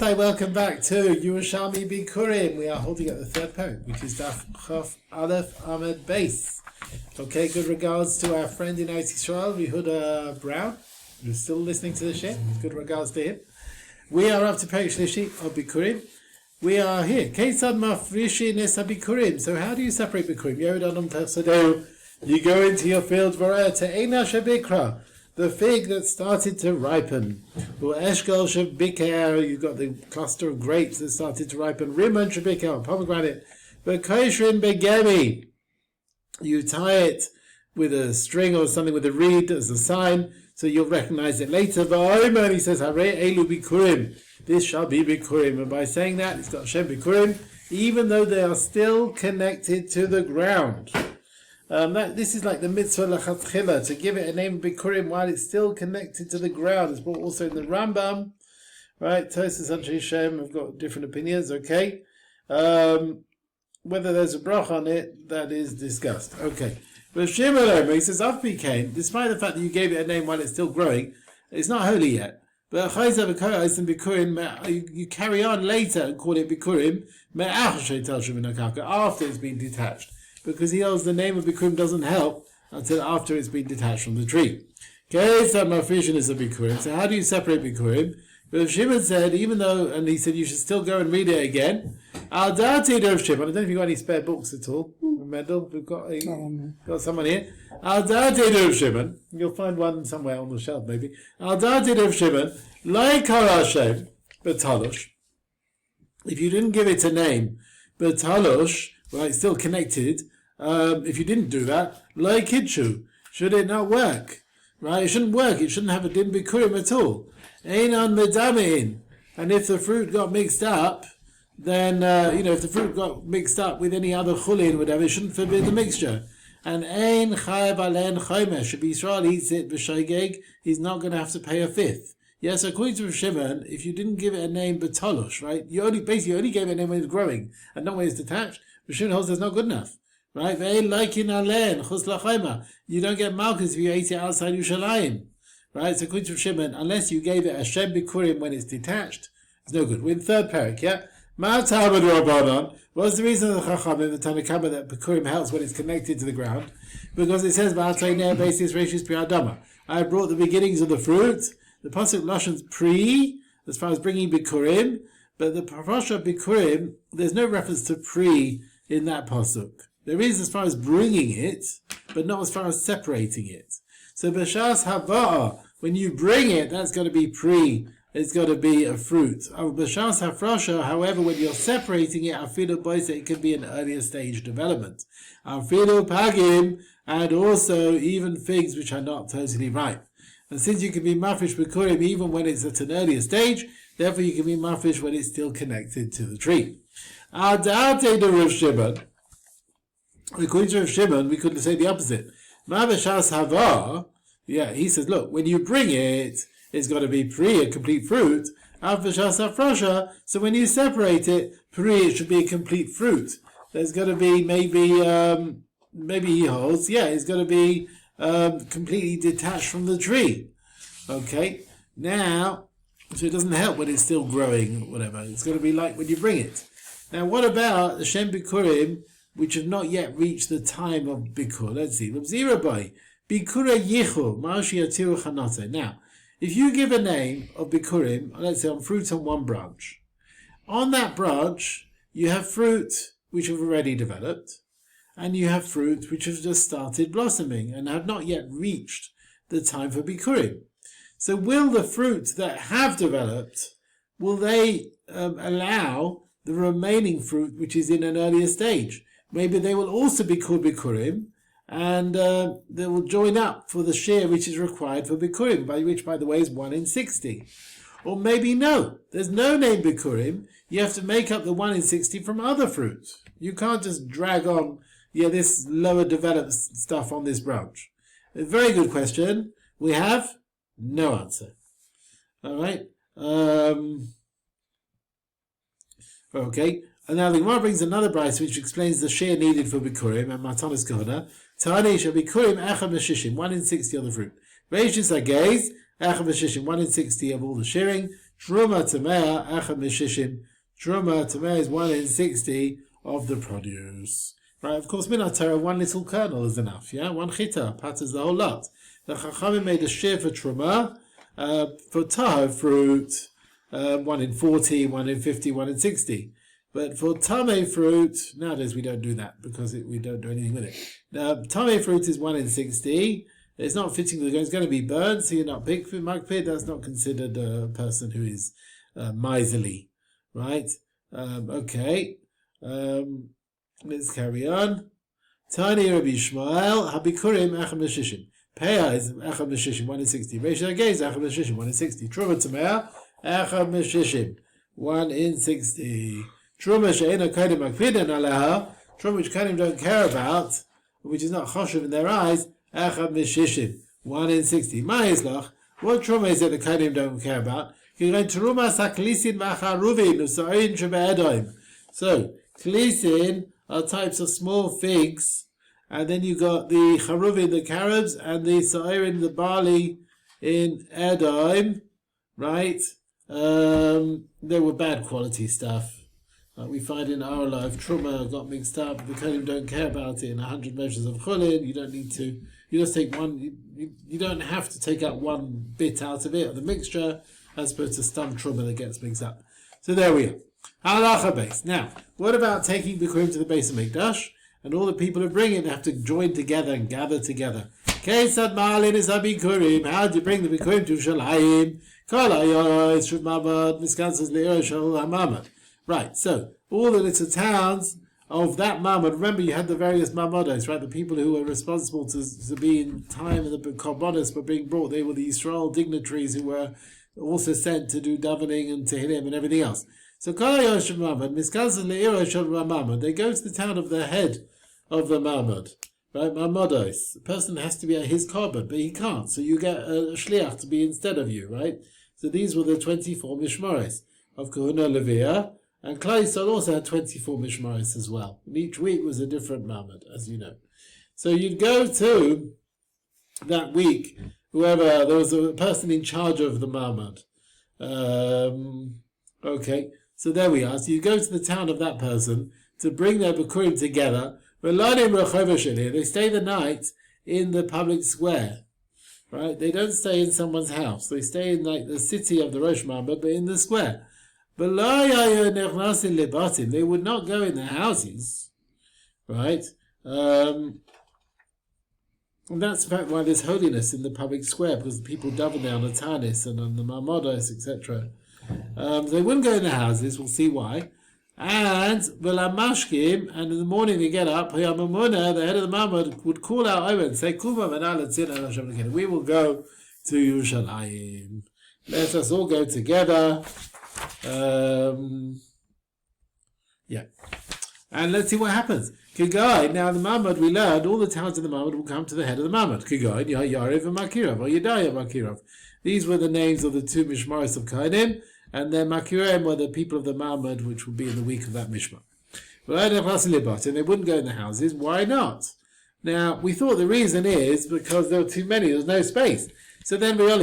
Hi, welcome back to Yerushalmi Bikkurim. We are holding at the third parak, which is Daf Chaf Aleph Ahmed Base. Okay, good regards to our friend in Yitzchok, Yehuda Brown, who's still listening to the shit. Good regards to him. We are up to Parak Shlishi of Bikkurim. We are here. Keisad Mafrishi Nesa Bikkurim. So how do you separate Bikkurim? Yehuda Tersadeu. You go into your field to Eina Shabikra, the fig that started to ripen. Or Eshkol Shabikar, you've got the cluster of grapes that started to ripen. Rimon Shabikar, pomegranate. But Koishrin Begemi, you tie it with a string or something with a reed as a sign, so you'll recognize it later. But he says, Hare Elu Bikkurim, this shall be Bikkurim. And by saying that, it's got Shem Bikkurim, even though they are still connected to the ground. This is like the mitzvah lachatchila, to give it a name of Bikkurim while it's still connected to the ground. It's brought also in the Rambam, right? Tosas and Shem have got different opinions, okay? Whether there's a brach on it, that is discussed. Okay. But Shimon, he says, Av Bikain, despite the fact that you gave it a name while it's still growing, it's not holy yet. But you carry on later and call it Bikkurim after it's been detached. Because he holds the name of Bikkurim doesn't help until after it's been detached from the tree. Okay, so Mafrishin is a Bikkurim. So how do you separate Bikkurim? But if Shimon said, even though, and he said you should still go and read it again, Al Dati of Shimon, I don't know if you've got any spare books at all. Mendel, we've got someone here. Al Dati of Shimon, you'll find one somewhere on the shelf maybe. Al Dati of Shimon, like Harashem, Betalosh. If you didn't give it a name, Betalosh, well, it's still connected. If you didn't do that, like Kidshu, should it not work? Right? It shouldn't work. It shouldn't have a din bikurim at all. Einan medamein. And if the fruit got mixed up, then, if the fruit got mixed up with any other chulin, whatever, it shouldn't forbid the mixture. And ein chayav alen chomesh. If Israel eats it b'shaygeg, he's not going to have to pay a fifth. Yes, according to Shimon, if you didn't give it a name betalosh, right? You only gave it a name when it's growing and not when it's detached. Shimon holds that's not good enough, right? You don't get malchus if you ate it outside Yerushalmi, right? So according to Shimon, unless you gave it a Shem Bikkurim when it's detached, it's no good. We're in third parak, yeah? What's the reason of the Chacham in the Tanakama that Bikkurim helps when it's connected to the ground? Because it says, I brought the beginnings of the fruit. The pasuk lashon's pre, as far as bringing Bikkurim, but the parasha Bikkurim, there's no reference to pre in that pasuk. There is as far as bringing it, but not as far as separating it. So b'shas hava'ah, when you bring it, that's got to be pre. It's got to be a fruit. B'shas hafrasha, however, when you're separating it, afilu boise, it can be an earlier stage development. Afilu pagim, and also even figs which are not totally ripe. And since you can be mafresh b'kurim even when it's at an earlier stage, therefore you can be mafresh when it's still connected to the tree. According to Rav Shimon, we could say the opposite. He says, look, when you bring it, it's got to be pre, a complete fruit. So when you separate it, pre, it should be a complete fruit. There's got to be maybe he holds, it's got to be completely detached from the tree. Okay, now, so it doesn't help when it's still growing or whatever. It's got to be like when you bring it. Now, what about the Shem Bikkurim, which have not yet reached the time of Bikkur? Let's see. Now, if you give a name of Bikkurim, let's say on fruits on one branch, on that branch, you have fruit which have already developed, and you have fruit which have just started blossoming and have not yet reached the time for Bikkurim. So will the fruit that have developed, will they allow the remaining fruit which is in an earlier stage? Maybe they will also be called Bikkurim, and they will join up for the share which is required for Bikkurim, which, by the way, is 1 in 60. Or maybe no, there's no name Bikkurim. You have to make up the 1 in 60 from other fruits. You can't just drag on this lower developed stuff on this branch. A very good question. We have no answer. All right. Okay. And now the Gemara brings another brayso which explains the share needed for Bikkurim and Matanas Kohana. Tani shall Bikkurim echad b'shishim, 1 in 60 of the fruit. Reishis Agez, echad b'shishim, 1 in 60 of all the shearing. Truma Tamea Echad Meshishim. Truma Tamea is 1 in 60 of the produce. Right, of course, Minat Torah, one little kernel is enough, yeah? One chita, patters the whole lot. The Chachamim made a share for Truma, for Taho fruit, 1 in 40, 1 in 50, 1 in 60. But for Tameh fruit, nowadays we don't do that because we don't do anything with it. Tameh fruit is 1 in 60. It's not fitting the it's going to be burned, so you're not makpid. That's not considered a person who is miserly, right? Okay. Let's carry on. Tani Rabbi Shmuel, Habikurim Echad Meshishim. Peah is Echad Meshishim, 1 in 60. Reish Agay is Echad Meshishim, 1 in 60. Truma Tameh, Echad Meshishim, 1 in 60. Truma she'ena kodim makpidin aleha, truma which kodim don't care about, which is not choshev in their eyes, echad meshishim, 1 in 60. Ma'izlach, what truma is it the kodim don't care about? Truma saklisin macharuvin u'sa'in shebe'edoim. So, klisin are types of small figs, and then you got the charuvin, the carobs, and the sa'irin, the barley in Edom, right? They were bad quality stuff. We find in our life, truma got mixed up. The kohen don't care about it in 100 measures of chulin. You don't need to. You just take one. You don't have to take out one bit out of it, of the mixture, as opposed to some truma that gets mixed up. So there we are. Halacha base. Now, what about taking Bikkurim to the base of Mikdash? And all the people who bring it have to join together and gather together. Kesad ma'alin is Bikkurim. How do you bring the Bikkurim to Yerushalmi? Kol hayois shuv mamad miskantzas le'Yerushalmi hamamad. Right, so all the little towns of that mamad, remember you had the various mamados, right? The people who were responsible to be in time and the korbanos were being brought. They were the Yisrael dignitaries who were also sent to do davening and tehillim and everything else. So they go to the town of the head of the mamad, right? Mamados. The person has to be at his korban, but he can't. So you get a shliach to be instead of you, right? So these were the 24 mishmaros of Kahuna Leviah. And Klal Yisrael also had 24 mishmaros as well. And each week was a different mamad, as you know. So you'd go to that week, there was a person in charge of the mamad. Okay, so there we are. So you go to the town of that person to bring their Bikkurim together. They stay the night in the public square. Right? They don't stay in someone's house. They stay in like the city of the Rosh Mamad, but in the square. They would not go in their houses, right? And that's in fact why there's holiness in the public square, because the people daven there on the Tanis and on the Marmodos, etc. They wouldn't go in their houses, we'll see why. And Velamashkim, and in the morning they get up, the head of the Mamad would call out over and say, we will go to Yerushalmi. Let us all go together. Yeah. And let's see what happens. Kigai, now the Mamad, we learned all the towns in the Mamad will come to the head of the Mamad. Kigai, Yariv and Makirav, or Yedaya Makirav. These were the names of the two Mishmaros of Kohenim, and then Makirim were the people of the Mamad, which would be in the week of that Mishmar. And they wouldn't go in the houses. Why not? Now, we thought the reason is because there were too many, there was no space. So then let's go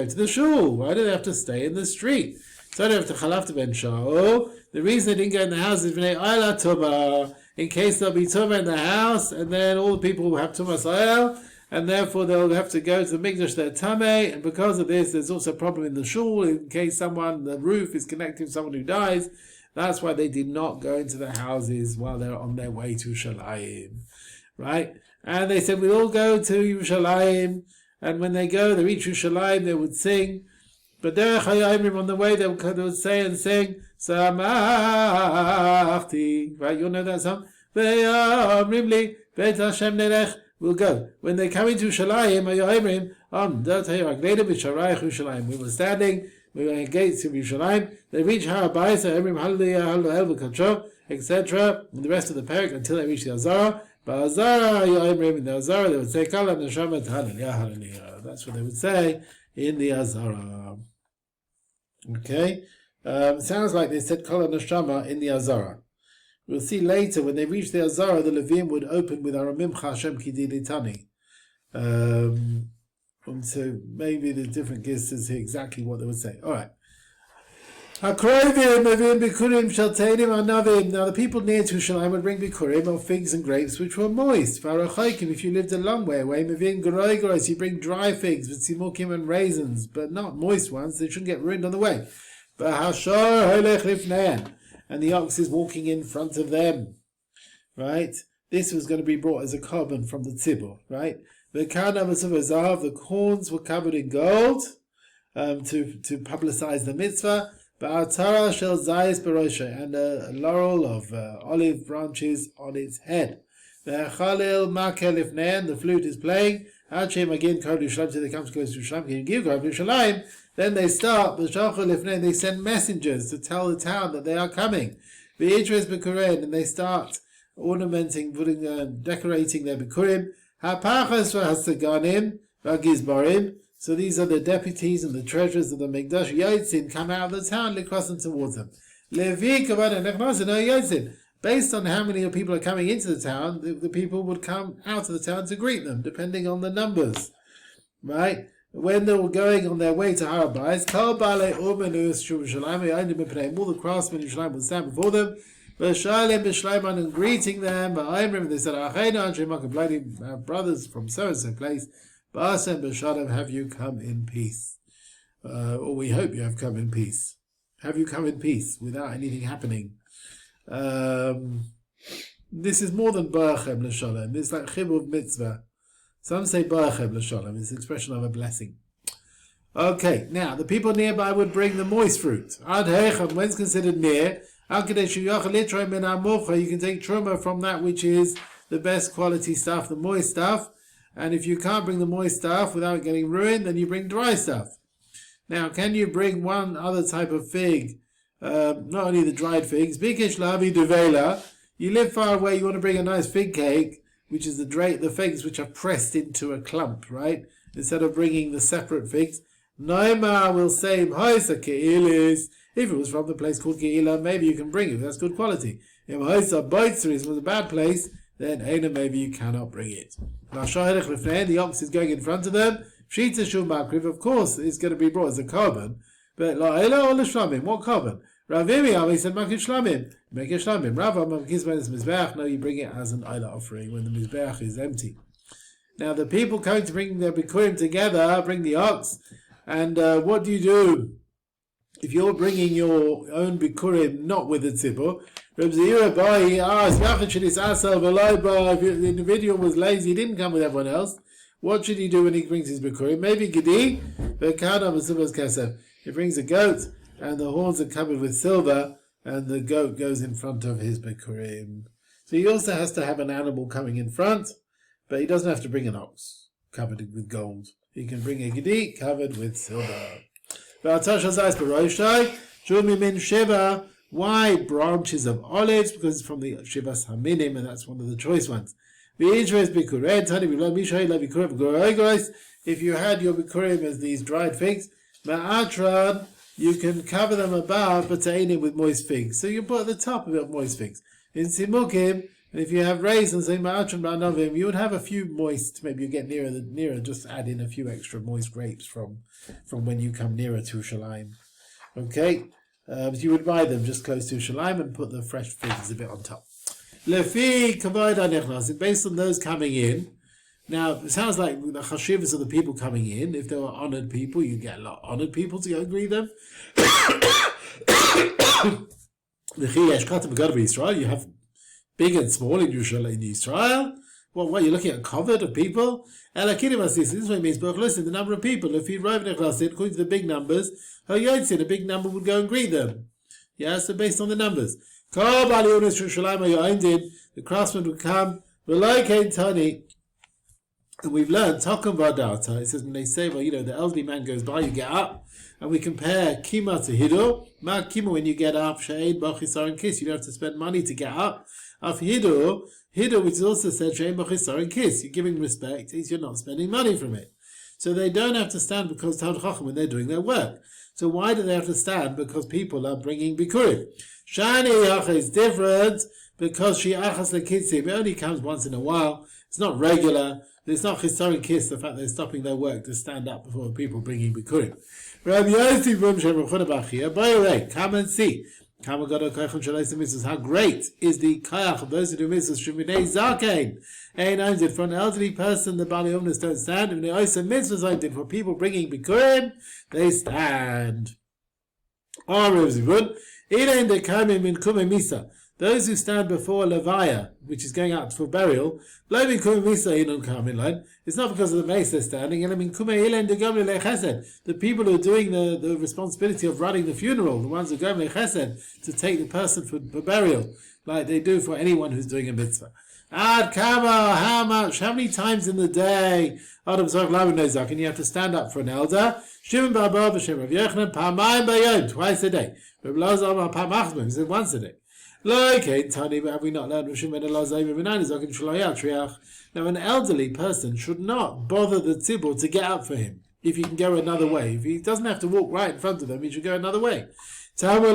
to the shul. Why do they have to stay in the street? So they have to chalaf ben sha'o. The reason they didn't go in the house is in case there'll be tumah in the house, and then all the people will have tumah sa'el, and therefore they'll have to go to the mikdash their tameh, and because of this there's also a problem in the shul in case the roof is connected to someone who dies. That's why they did not go into the houses while they're on their way to Yerushalayim. Right? And they said, we'll all go to Yerushalayim. And when they go, they reach Yerushalayim, they would sing. But derech hayomrim, on the way, they would say and sing, Samachti. Right, you'll know that song? Ve'omrim li, Beit Hashem nerech. We'll go. When they come into Yerushalayim, hayomrim, dat hayagleinu b'sharayich Yerushalayim. We were standing, we were engaged to Yerushalayim. They reach Harav, everyone hallelujah, hallelujah, v'kadsho, etc. And the rest of the parak until they reach the Azara. But Azara, in the Azara, they would say, Kala Neshamat Hallelujah, Hallelujah. That's what they would say in the Azara. Okay? Sounds like they said Kala Neshama in the Azara. We'll see later, when they reach the Azara, the Levim would open with Aramimcha Hashem Kidi Litani. So maybe the different gisters here exactly what they would say. All right. Hakrovim mevin bikurim shalteinim anavim. Now the people near to Yerushalmi would bring bikurim of figs and grapes which were moist. Varachaykim, if you lived a long way away, mevin goroigoros, you bring dry figs with simukim and raisins, but not moist ones. They shouldn't get ruined on the way. But hashor holech lifnein, and the ox is walking in front of them. Right? This was going to be brought as a carbon from the tzibur. Right? The corns were covered in gold to publicize the mitzvah. Ba'atara shel zayis barosha, and a laurel of olive branches on its head. Ve'chalil makel ifnein, the flute is playing. Hachem again kol Yerushalmi, they come close to Yerushalmi, give Yerushalmi. Then they start. B'shachol ifnein, they send messengers to tell the town that they are coming. Ve'itres bikurim, and they start ornamenting, decorating their bikurim. Ha'pachas v'hasaganim v'gizbarim. So these are the deputies and the treasurers of the Mikdash. Yotzin come out of the town, crossing towards them. Levi kavana nechnasin yotzin. Based on how many people are coming into the town, the people would come out of the town to greet them, depending on the numbers. Right? When they were going on their way to Harav, all the craftsmen in Yerushalmi would stand before them, and greeting them. They said, our brothers from so-and-so place, have you come in peace? Or we hope you have come in peace. Have you come in peace without anything happening? This is more than Barachem l'shalom. It's like Chibuv mitzvah. Some say Barachem l'shalom. It's an expression of a blessing. Okay, now the people nearby would bring the moist fruit. Ad heicham, when it's considered near, you can take truma from that which is the best quality stuff, the moist stuff. And if you can't bring the moist stuff without getting ruined, then you bring dry stuff. Now, can you bring one other type of fig? Not only the dried figs. Bikish lavi duvela. You live far away, you want to bring a nice fig cake, which is the figs which are pressed into a clump, right? Instead of bringing the separate figs. Noima will say, if it was from the place called Ke'ilah, maybe you can bring it. That's good quality. If it was a bad place, then maybe you cannot bring it. The ox is going in front of them. Of course, it's going to be brought as a carbon. But what carbon? Ravimi, he said, make it shlamim. No, you bring it as an Eilah offering when the mizbeach is empty. Now, the people coming to bring their bikurim together, bring the ox, and what do you do? If you're bringing your own bikurim not with the tzibur, Reb Zira he asked, if the individual was lazy, he didn't come with everyone else, what should he do when he brings his bikurim? Maybe gedi, he brings a goat, and the horns are covered with silver, and the goat goes in front of his bikurim. So he also has to have an animal coming in front, but he doesn't have to bring an ox covered with gold. He can bring a gedi covered with silver. Why branches of olives? Because it's from the Shivas Haminim, and that's one of the choice ones. If you had your bikurim as these dried figs, you can cover them above, but with moist figs. So you put at the top of it moist figs. In Simukim, and if you have raisins, you would have a few moist, maybe you get nearer, just add in a few extra moist grapes from when you come nearer to Yerushalmi. Okay? But you would buy them just close to Yerushalmi and put the fresh figs a bit on top. Lefi kavod hanechnas, based on those coming in. Now, it sounds like the chashivas of the people coming in. If they were honored people, you get a lot of honored people to go greet them. You have big and small in Israel. What you're looking at covered of people? This is what it means. But listen, the number of people. If you arrive in according to the big numbers, a big number would go and greet them. Yeah, so based on the numbers. The craftsman would come. And we've learned, it says when they say, the elderly man goes by, you get up, and we compare kima to hido. Kima, when you get up, she'ed b'chisar and kiss, you don't have to spend money to get up. Af hido, which is also said she'ed b'chisar and kiss, you're giving respect, you're not spending money from it. So they don't have to stand because Talmud Chacham when they're doing their work. So why do they have to stand? Because people are bringing bikurim. Shani Yacha is different. because she achas lekitzi, it only comes once in a while. It's not regular. It's not historic kiss, the fact they're stopping their work to stand up before the people bringing Bikkurim. Rabbi Yossi from Shem Rechuna Bachia, by the way, come and see. How great is the kayach of those who do mitzvahs? Shemidei zakein. Ein did for an elderly person, the Bali Omnis don't stand. If they also mitzvahs did for people bringing Bikkurim, they stand. Those who stand before Levaya, which is going out for burial, it's not because of the mace they're standing. The people who are doing the responsibility of running the funeral, the ones who go chesed to take the person for burial, like they do for anyone who's doing a mitzvah. Ad kama, how much? How many times in the day? And you have to stand up for an elder. Twice a day. He said once a day. Have we not learned? Now, an elderly person should not bother the tzibur to get up for him if he can go another way. If he doesn't have to walk right in front of them, he should go another way. From the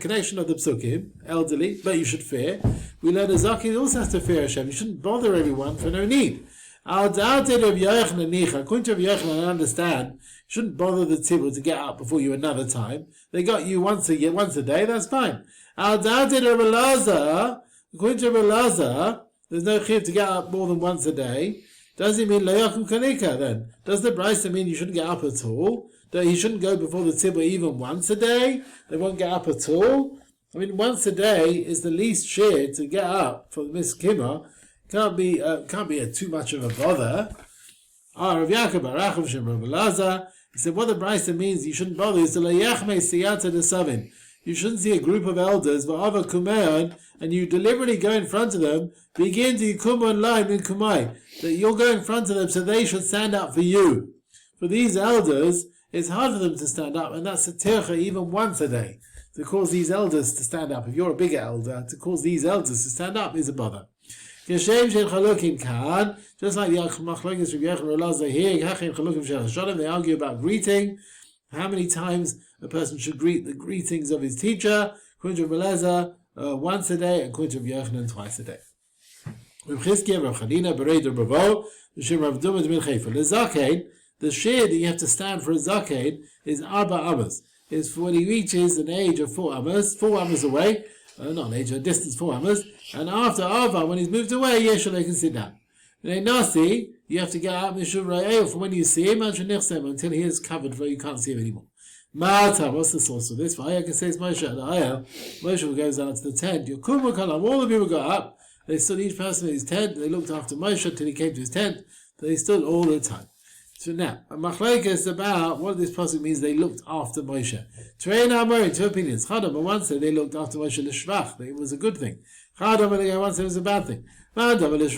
connection of the psukim, elderly, but you should fear. We learn a zaken also has to fear Hashem. You shouldn't bother everyone for no need. According to Rav Yochanan, I understand. You shouldn't bother the tzibur to get up before you another time. They got you once a day, that's fine. According to Rav Elazar, there's no chiyuv to get up more than once a day. Does it mean layakum kanika then? Does the brisa mean you shouldn't get up at all? That he shouldn't go before the tzibur even once a day? They won't get up at all? I mean, once a day is the least share to get up for the miskimah. Can't be too much of a bother. Rav Yaakov Barachov Shem Rav Elazar, he said what the brisa means you shouldn't bother is to layachme siyata desavin. You shouldn't see a group of elders, and you deliberately go in front of them, begin to yikum online min kumai, that you'll go in front of them so they should stand up for you. For these elders, it's hard for them to stand up, and that's a tircha even once a day. To cause these elders to stand up, if you're a bigger elder, to cause these elders to stand up is a bother. Just like the machlokes Rabbi Elazar here, they argue about greeting, how many times a person should greet the greetings of his teacher. According to Rabbi Elazar, once a day, and according to Rabbi Yochanan, twice a day. The share that you have to stand for a zaken is arba amas. Is for when he reaches an age of 4 amas away. Not an age, a distance 4 amas, and after Ava, when he's moved away, Yeshua can sit down. In Nasi, you have to get out from when you see him until he is covered, where you can't see him anymore. Mata, what's the source of this? Vayaka says Moshe at the Ayah. Moshe goes down to the tent. All the people got up. They stood each person in his tent. They looked after Moshe until he came to his tent. They stood all the time. So now, a machlokes is about what this pasuk means. They looked after Moshe. Train Amor, 2 opinions. Chadam, one said they looked after Moshe l'shvach. It was a good thing. Chadam, one said it was a bad thing. They want to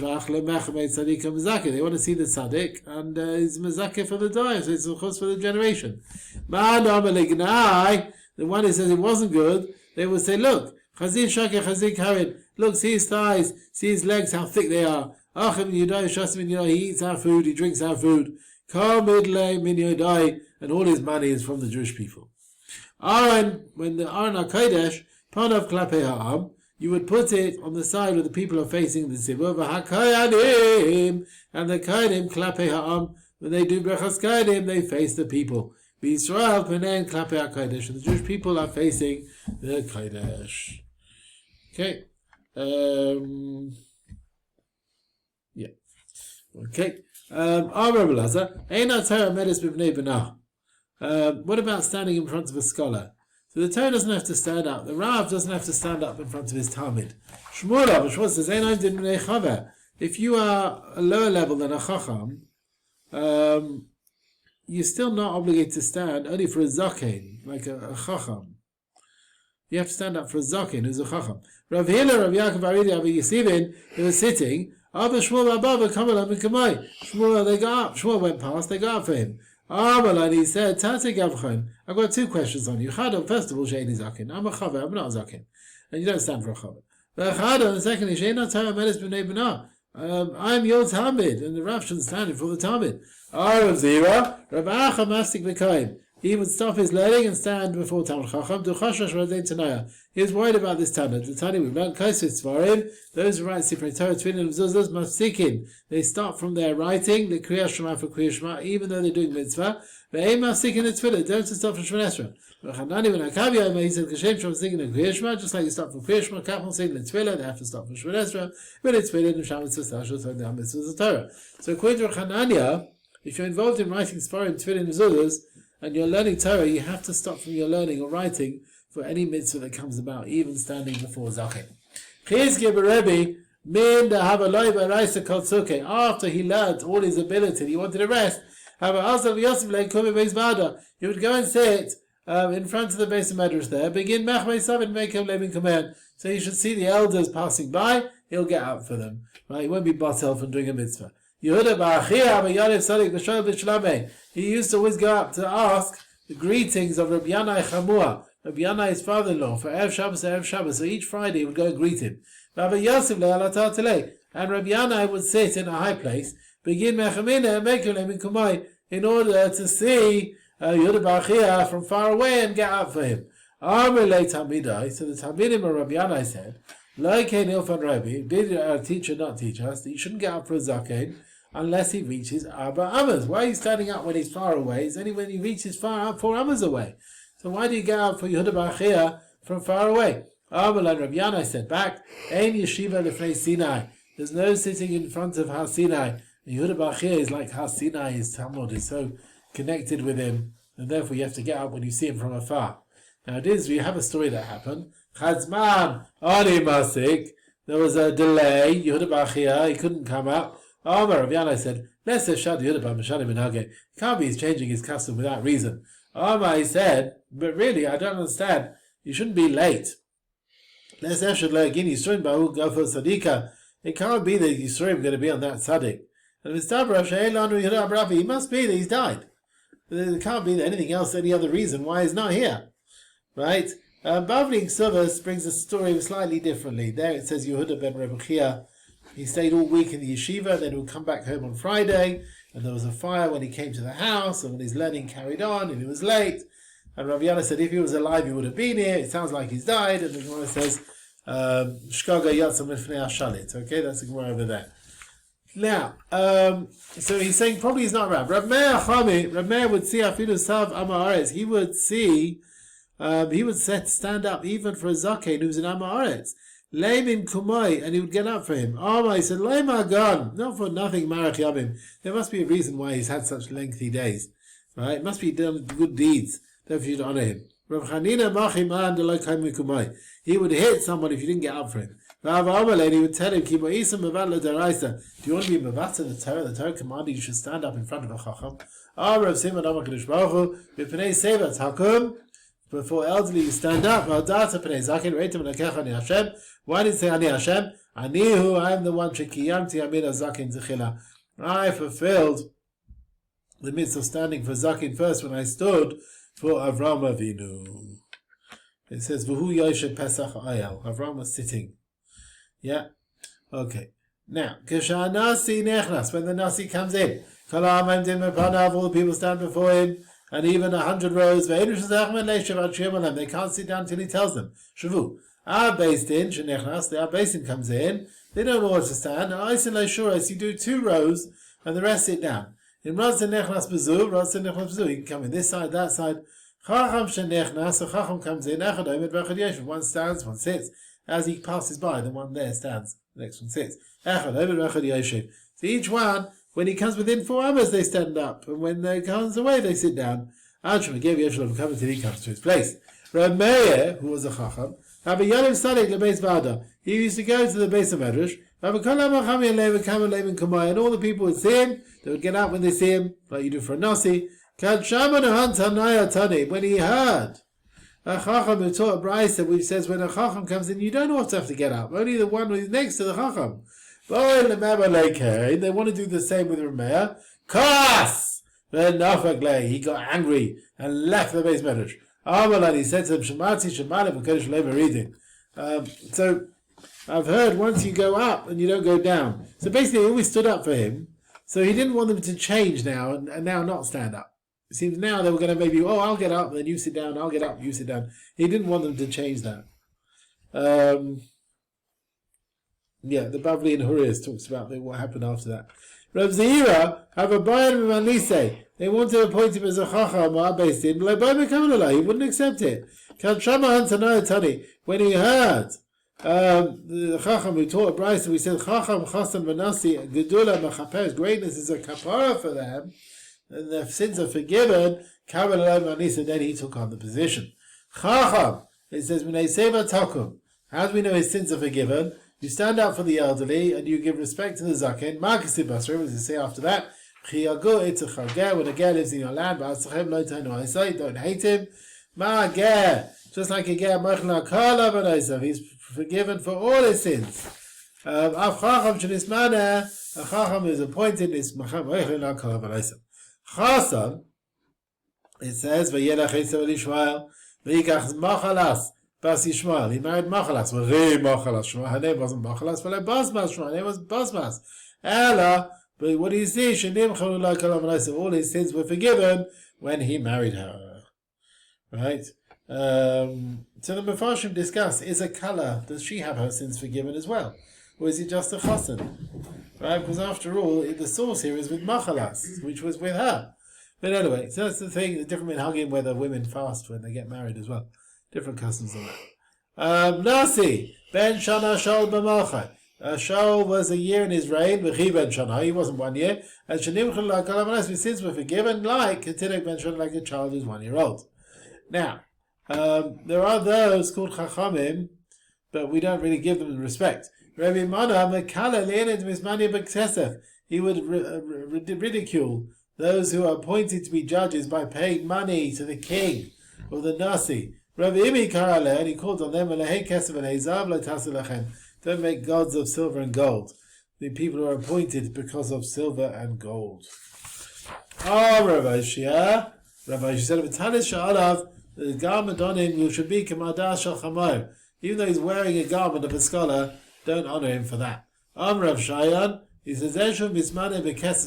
see the tzaddik, and he's mezakeh for the die, so it's of course for the generation. The one who says it wasn't good, they will say, look, chazir shakeh, chazir karin. Look, see his thighs, see his legs, how thick they are. He eats our food, he drinks our food. And all his money is from the Jewish people. Aaron, when the Aaron HaKodesh, Panav Klape Ha'am, you would put it on the side where the people are facing the Tzibur, and the Kohenim Klape Ha'am, when they do Brachas Kohenim, they face the people. B'Yisrael Penen Klape HaKodesh, and the Jewish people are facing the Kodesh. Okay. Yeah. Okay. What about standing in front of a scholar? So the Torah doesn't have to stand up. The Rav doesn't have to stand up in front of his Talmud. Shmuel says, if you are a lower level than a Chacham, you're still not obligated to stand only for a Zaken, like a Chacham. You have to stand up for a Zaken, who's a Chacham. Rav Hillel, Rav Yaakov Aridi, Rav Yisivin, they were sitting. Shmuel, they got up. Shmuel went past, they got up for him. And he said, I've got 2 questions on you. First of all, Sheini Zaken. I'm a Chaver, I'm not a Zaken. And you don't stand for a Chaver. And secondly, I'm your Talmud, and the Rav shouldn't stand for the Talmud. Rav Zira, Rav Acha Masechet Bikkurim. he would stop his learning and stand before Talmud Chacham. He was worried about this Tana. The Tana we've learned Kosvitz for him. Those who write Sifrei Torah, Tefillin, and Mezuzahs, Mafsikin. They stop from their writing, the Kriyas Shema for Kriyas Shema, even though they're doing mitzvah. They ain't Mafsikin the Tefillah. Don't stop from Shemon Esrei. He said, Kashem Shom singing in Kriyas Shema, just like you stop from Kriyas Shema, Kachon singing in Tefillah, they have to stop from Shemon Esrei. But it's Tefillah and Sham Mitzvah, the Mitzvah Torah. So according to Hanania, if you're involved in writing Sfarim, Tefillin, and Mezuzahs, and you're learning Torah, you have to stop from your learning or writing for any mitzvah that comes about, even standing before Zachin. After he learned all his ability, he wanted to rest. He would go and sit in front of the base of Medrash there, begin so you should see the elders passing by, he'll get up for them. Right? He won't be batel from doing a mitzvah. He used to always go up to ask the greetings of Rabbi Yanai Chamua, Rabbi Yanai's father-in-law, for Erev Shabbos to Erev Shabbos. So each Friday he would go and greet him. And Rabbi Yanai would sit in a high place, begin in order to see Yehuda Bachia from far away and get up for him. So the Talmidim of Rabbi Yanai said, did our teacher not teach us that you shouldn't get up for a zaken unless he reaches Arba Amas? Why are you standing up when he's far away? It's only when he reaches 4 Amas away. So why do you get up for Yehuda Bachia from far away? Rabbi Yanai said back, Ein Yeshiva Lefnei Sinai. There's no sitting in front of Har Sinai. Yehuda Bachia is like Har Sinai. His Talmud is so connected with him, and therefore you have to get up when you see him from afar. Now we have a story that happened. Chazman Ani Masik. There was a delay. Yehuda Bachia, he couldn't come up. Rabbi Yanai said, let's say Shad Yehuda B'Mashani Minage. Can't be he's changing his custom without reason. He said, but really, I don't understand. You shouldn't be late. Let's say Shad Le'agin Yisroim Ba'u Gafo Sadika. It can't be that Yisroim going to be on that Sadik. And it must be that he's died. There can't be anything else, any other reason why he's not here. Right? Bavli Ksuvas brings a story slightly differently. There it says Yehuda ben Rebuchia, he stayed all week in the yeshiva, then he would come back home on Friday, and there was a fire when he came to the house, and when his learning carried on, and he was late. And Rabbi Yana said if he was alive, he would have been here. It sounds like he's died. And the Gemara says, Shkaga Yatzam Lefnei Hashalit. Okay, that's the Gemara over there. Now, so he's saying probably he's not around. Rab Meir would see Afilu Sav Amaretz. He would see, he would stand up even for a Zaken who's in Amaretz. Leimin Kumai, and he would get up for him. He said, Leima Gan, not for nothing Marach Yabim. There must be a reason why he's had such lengthy days. Right? It must be done good deeds. Therefore you'd honor him. Rav Chanina Machiman Delai Kumai. He would hit someone if you didn't get up for him. Rav Amalei, he would tell him, do you want to be Mavata the Torah? The Torah commanded you should stand up in front of a Chacham. Rav Simon Amakadosh Baruch Hu, B'pnei Sevat Hakum. Before elderly you stand up. Why did he say Ani Hashem? Anihu, I am the one Shekiyamti Amina Zakin Zechila. I fulfilled the mitzvah of standing for Zakin first when I stood for Avram Avinu. It says V'hu Yoshe Pesach Ayel. Avram was sitting. Yeah? Okay. Now, Kisha Nasi Nechnas, when the Nasi comes in, all the people stand before him, and even 100 rows, they can't sit down until he tells them. Shavu. Our based in, the our based in comes in, they don't know what to stand. You do 2 rows, and the rest sit down. In Ratzah Nechnas Bezu, he can come in this side, that side. Chacham Shenechnas, so Chacham comes in, one stands, one sits. As he passes by, the one there stands, the next one sits. So each one, when he comes within 4 hours, they stand up, and when he comes away, they sit down. Until he comes to his place. Rab Meir, who was a Chacham, he used to go to the base of Medrash, and all the people would see him. They would get up when they see him, like you do for a Nasi. When he heard a Chacham who taught a Braisa, which says when a Chacham comes in, you don't always have to get up. Only the one who's next to the Chacham. They want to do the same with Rameir. Kas! He got angry and left the base Medrash. He said to them, so I've heard once you go up and you don't go down. So basically he always stood up for him. So he didn't want them to change now and now not stand up. It seems now they were going to maybe, I'll get up, then you sit down, I'll get up, you sit down. He didn't want them to change that. The Bavli and Hurrius talks about what happened after that. Rav Zehira have a bayan v'manise. They wanted to appoint him as a chacham or based in, but he wouldn't accept it. When he heard the chacham who taught a brayso, we said chacham chasam v'nasi gedula machaper, greatness is a kapara for them, and their sins are forgiven. Then he took on the position. Chacham, it says when they say takum. How do we know his sins are forgiven? You stand up for the elderly and you give respect to the zaken. Marcus Basra, as you say after that, when a ger lives in your land, don't hate him. Just like a ger, he's forgiven for all his sins. A chacham is appointed is chasam. It says Bas Yishmael, he married Machalas. Her name wasn't Machalas, but Basmas. Her name was Basmas. Ella, but what do you see? All his sins were forgiven when he married her. Right? So the Mefarshim discuss, is a Kala, does she have her sins forgiven as well? Or is it just a Chassan? Right? Because after all, the source here is with Machalas, which was with her. But anyway, so that's the thing, the different minhagim whether women fast when they get married as well. Different customs on that. Nasi ben Shana Shaul b'Malchai. Shaul was a year in his reign. V'chi ben Shana, he wasn't 1 year. And Shanim Chol Kalav sins were forgiven, like Ketinok ben Shana, like a child who's 1 year old. Now, there are those called Chachamim, but we don't really give them respect. Rabbi Mana Mekala Leonid Mismani B'Ksesef. He would ridicule those who are appointed to be judges by paying money to the king or the Nasi. Rabbi Imi Karale, and he called on them, don't make gods of silver and gold. The people who are appointed because of silver and gold. Rabbi Shia said, the garment on him should be Kamadah Shal Chamor. Even though he's wearing a garment of a scholar, don't honor him for that. Rav Shayan, he says,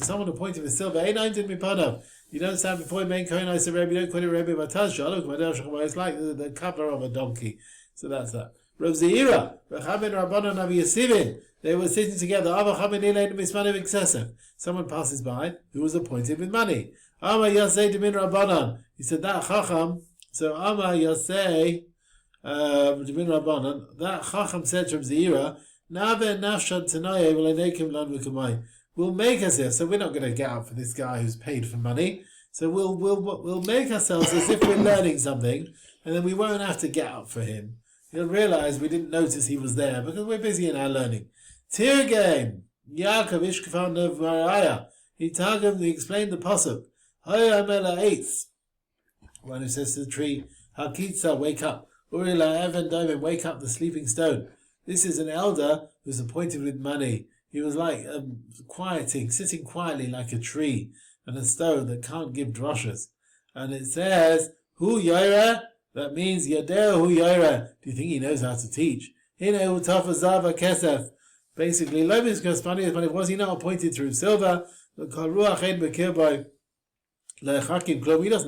someone appointed with silver, you don't stand before him, main Cohen, I said, Rabbi, you don't call it Rabbi Bataz, it's like the cover of a donkey. So that's that. Rav Zehira, they were sitting together. Someone passes by who was appointed with money. He said, that Chacham, so Amar Yasei, that Chacham said to Rav Zehira, we'll make us here, so we're not going to get up for this guy who's paid for money. So we'll make ourselves as if we're learning something, and then we won't have to get up for him. He'll realize we didn't notice he was there because we're busy in our learning. Tirgem, Yaakov Ishkafan of Maraya. He explained the pasuk. Hayamela Eitz. One who says to the tree, Hakitza, wake up. Urila Evan Dovid, wake up the sleeping stone. This is an elder who's appointed with money. He was like sitting quietly like a tree and a stone that can't give drushes. And it says, Hu Yaira, that means Yadeh Hu Yaira. Do you think he knows how to teach? Hine Utafa Zava Kesef. Basically, Lobis Kaspani, was he not appointed through silver? He doesn't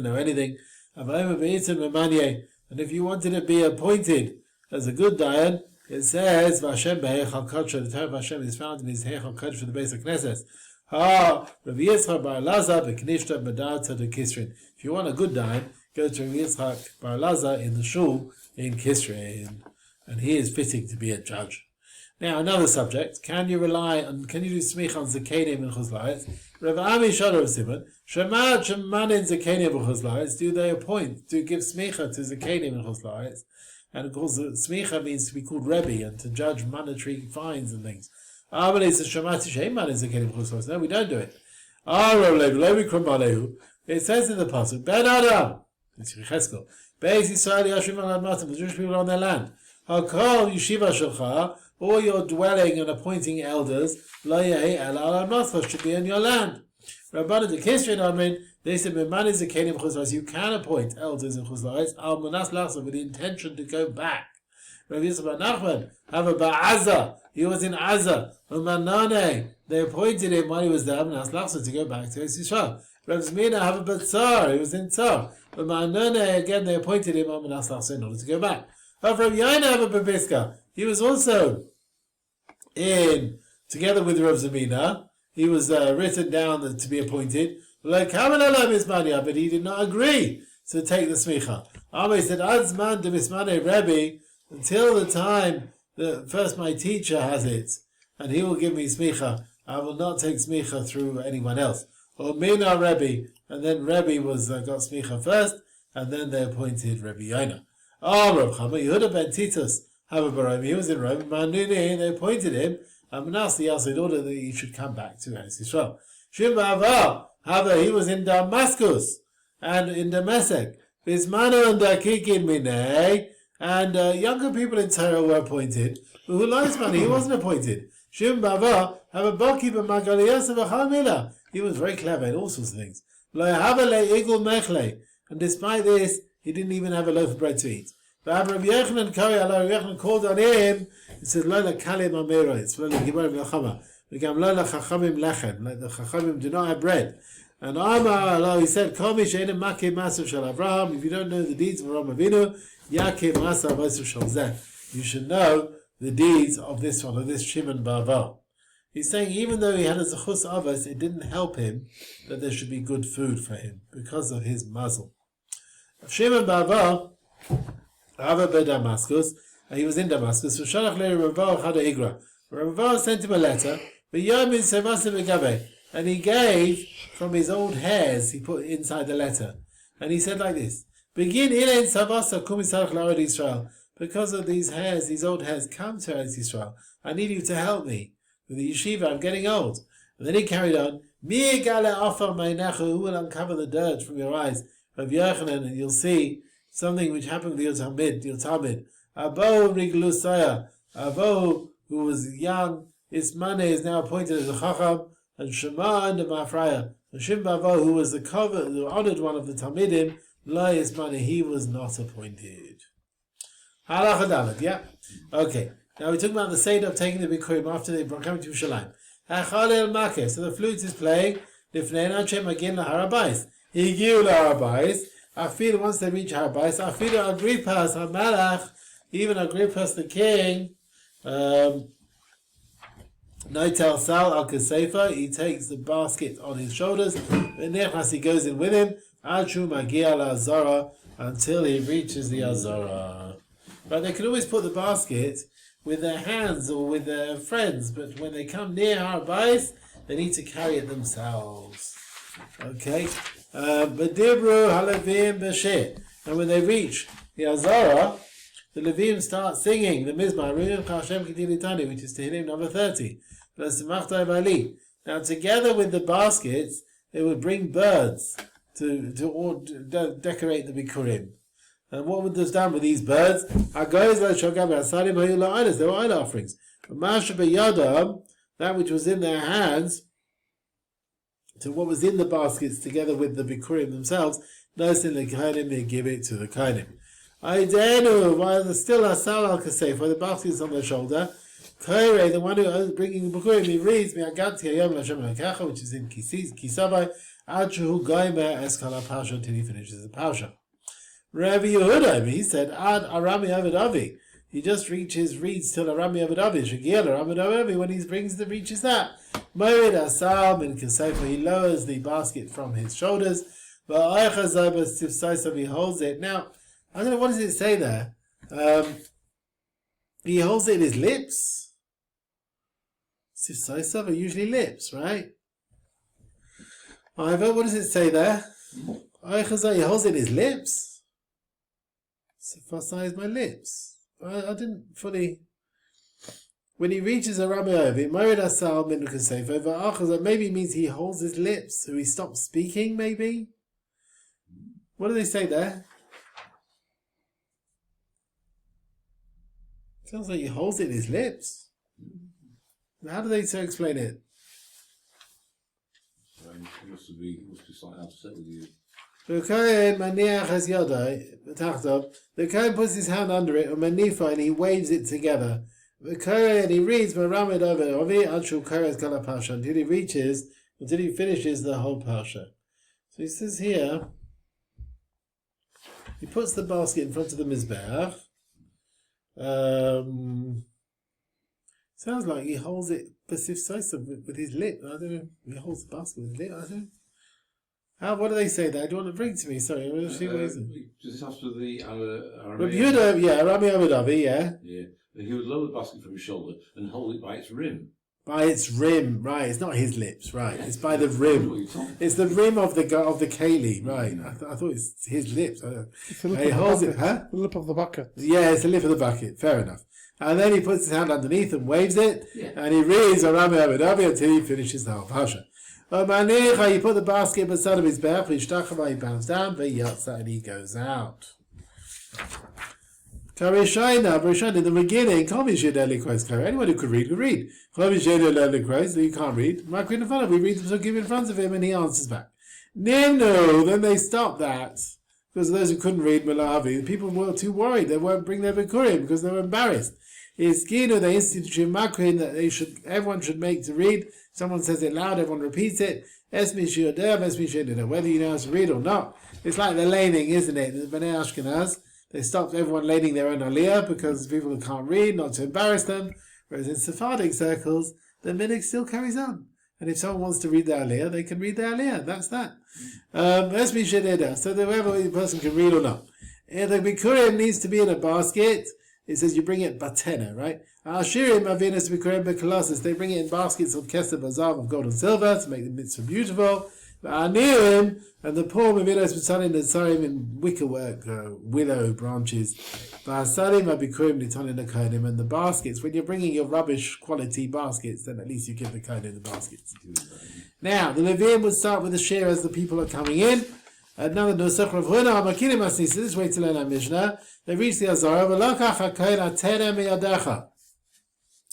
know anything. And if you wanted to be appointed as a good Dayan, it says, Vashem Behechal Kodsha, the Torah of Hashem is found in his Hechal Kodsha for the base of Knesset. Rabbi Yitzchok Bar Lazar, B'Knishta B'Data de Kisrin. If you want a good Dayan, go to Rabbi Yitzchok Bar Lazar in the Shul in Kisrin. And he is fitting to be a judge. Now, another subject. Can you do smicha on Zakenim and Chuzlayis? Rav Ami Shadar Simon, Shemad Shemanin Zakenim and Chuzlayis, do they appoint to give smicha to Zakenim and Chuzlayis? And of course, smicha means to be called Rebbe and to judge monetary fines and things. No, we don't do it. It says in the pasuk, Ben Adam, it's Yecheskel, Beis Yisrael Yashvim Al Admatim, the Jewish people on their land. Hakol Yeshiva Shelcha, or your dwelling and appointing elders, Lo Yehi El Al Admatim, should be in your land. Rabbanah de Kisrin Amen, they said, Memani Zakenim Chuzlayis, you can appoint elders in Chuzlayis, Al Manas Lachsa, with the intention to go back. Rabbi Yisrael Bar Nachman, have a Ba'azah, he was in Azah, Umanane, they appointed him while he was there, Manas Lachsa, to go back to Yisrael. Rav Zmina have a Batzar, he was in Tzar. But Ma'anone, again, they appointed him in order to go back. Rav Yaina have a Babiska, he was also in, together with Rav Zmina, he was written down to be appointed. But he did not agree to take the smicha. Amr said, Azman de Mismane Rebbe, until the time that first my teacher has it, and he will give me smicha, I will not take smicha through anyone else. Or Mina Rebbe, and then Rebbe was got smicha first, and then they appointed Rebbe Yaina. Rav Chama Yehuda ben Titus, he was in Rome, Manuni, they appointed him, and Manasseh asked in order that he should come back to Eretz Yisrael. Shim Ba'avar, however, he was in Damascus and in Damascus. Bismano and Dakikin Minei, and younger people in Torah were appointed. But who likes money? He wasn't appointed. Shim Ba'avar, have a barkeeper Magaliyasa V'chamila. He was very clever in all sorts of things. Lo Havale Igul Mechle, and despite this, he didn't even have a loaf of bread to eat. But Rabbi Yochanan Kari Allah Yochanan called on him. He said, "Lo lakalim amira." It's lo gibar melchama. We come lo lachachamim lechem. Like the chachamim do not have bread. And Amar Allah, he said, "Kol mi she'enim makeh masav shel Avraham." If you don't know the deeds of Avraham Avinu, yakeh masav masav shel Zeh. You should know the deeds of this one, of this Shimon Ba'avar. He's saying even though he had a zechus of us, it didn't help him that there should be good food for him because of his muzzle. Shimon Ba'avar, Damascus, and he was in Damascus. Rav sent him a letter, and he gave from his old hairs, he put inside the letter. And he said like this, because of these hairs, these old hairs, come to Eretz Yisrael. I need you to help me with the yeshiva, I'm getting old. And then he carried on, who will uncover the dirt from your eyes? Rav Yochanan, and you'll see something which happened with your Talmud. Abo Riglusaya, Abo, who was young, Ismane is now appointed as a Chacham, and Shema and the Mafraya. And Shim Ba'avar, who was the honored one of the Talmidim, La Ismane, he was not appointed. Halacha Dalet, yeah? Okay. Now we're talking about the Seder of taking the Bikkurim after they come to Yerushalmi. So the flute is playing, Lifnei Nachem Agin LaHarabais. Higiu LaHarabais. I feel once they reach Harabais, I feel Agrippas HaMalach, even Agrippas the king, Noitel Sal Al Kasefa, he takes the basket on his shoulders, and he goes in with him, Achu Magia La Azara, until he reaches the Azara. But they can always put the basket with their hands or with their friends, but when they come near Harabais, they need to carry it themselves. Okay? But Dibru Halavim Bashir. And when they reach the Azara, the Levim start singing the Mizmar, which is Tehillim number 30. Now, together with the baskets, they would bring birds to decorate the Bikkurim. And what would this done with these birds? They were idol offerings. That which was in their hands, to what was in the baskets together with the Bikkurim themselves, noticing the Kohenim, they give it to the Kohenim. While there's still a Sal Al Kasef, where the basket is on their shoulder, Kore, the one who is bringing the Bikkurim, he reads, which is in Kisabai, Adchu Goimer Eskala Pasha, until he finishes the Pasha. Rabbi Yehuda, he said, Ad Arami Avidavi. He just reads till Arami Avidavi. Shagir Arami Avidavi, when he reaches that. Moed Asal min Kasefa, he lowers the basket from his shoulders. But he holds it. Now, I don't know, what does it say there? He holds it in his lips. Sifsaisov are usually lips, right? However, what does it say there? He holds it in his lips. Sifasai my lips. I didn't fully. When he reaches a Rabbi Ovi, Moed Asal min Kasefa, maybe means he holds his lips, so he stops speaking, maybe? What do they say there? Sounds like he holds it in his lips. How do they so explain it? He must be slightly upset with you. The Cohen puts his hand under it, and he waves it together. The Cohen, he reads until he finishes the whole parsha. So he says here, he puts the basket in front of the Mizbeach. Sounds like he holds it with his lip. I don't know. He holds the basket with his lip. I don't know. What do they say there? Do you want to bring to me? Sorry, what is it? Just after the Rabbi Yehuda, yeah, Rabbi Yehuda, yeah. Yeah, he would lower the basket from his shoulder and hold it by its rim. By its rim, right? It's not his lips, right? It's by the rim. It's the rim of the keli, right? I thought it's his lips. He holds it, huh? The lip of the bucket. Yeah, it's the lip of the bucket. Fair enough. And then he puts his hand underneath and waves it, and he reads Rabbi Yehuda until he finishes the whole parsha. You put the basket beside of his back, he bounds down, and he goes out. Karishayna, in the beginning, anyone who could read, could read. You can't read. We read the Psukim in front of him, and he answers back. No, then they stopped that. Because those who couldn't read Malavi, the people were too worried, they won't bring their Bikkurim, because they were embarrassed. They instituted Makrin that everyone should make to read. Someone says it loud, everyone repeats it. Whether you know how to read or not. It's like the laning, isn't it? The Bnei Ashkenaz, they stopped everyone laning their own aliyah because people who can't read, not to embarrass them. Whereas in Sephardic circles, the minhag still carries on. And if someone wants to read the aliyah, they can read the aliyah. That's that. So whoever person can read or not. If the Bikkurim needs to be in a basket, it says you bring it batena, right? Ashirim avinas Bikkurim bekolosis. They bring it in baskets of kesef bazav, of gold and silver, to make the mitzvah beautiful. Anirim, and the poor avinas b'salim netzarim in wickerwork, willow branches. Ba'asalim abikurim nitanin l'kohanim, and the baskets. When you're bringing your rubbish quality baskets, then at least you give the kohanim the baskets. Now the Leviim would start with the share as the people are coming in. Another nusach Rav Huna Hamakilim Asnis. This way to learn our Mishnah. They reach the Azara. V'lokach hakohen atena miyadecha.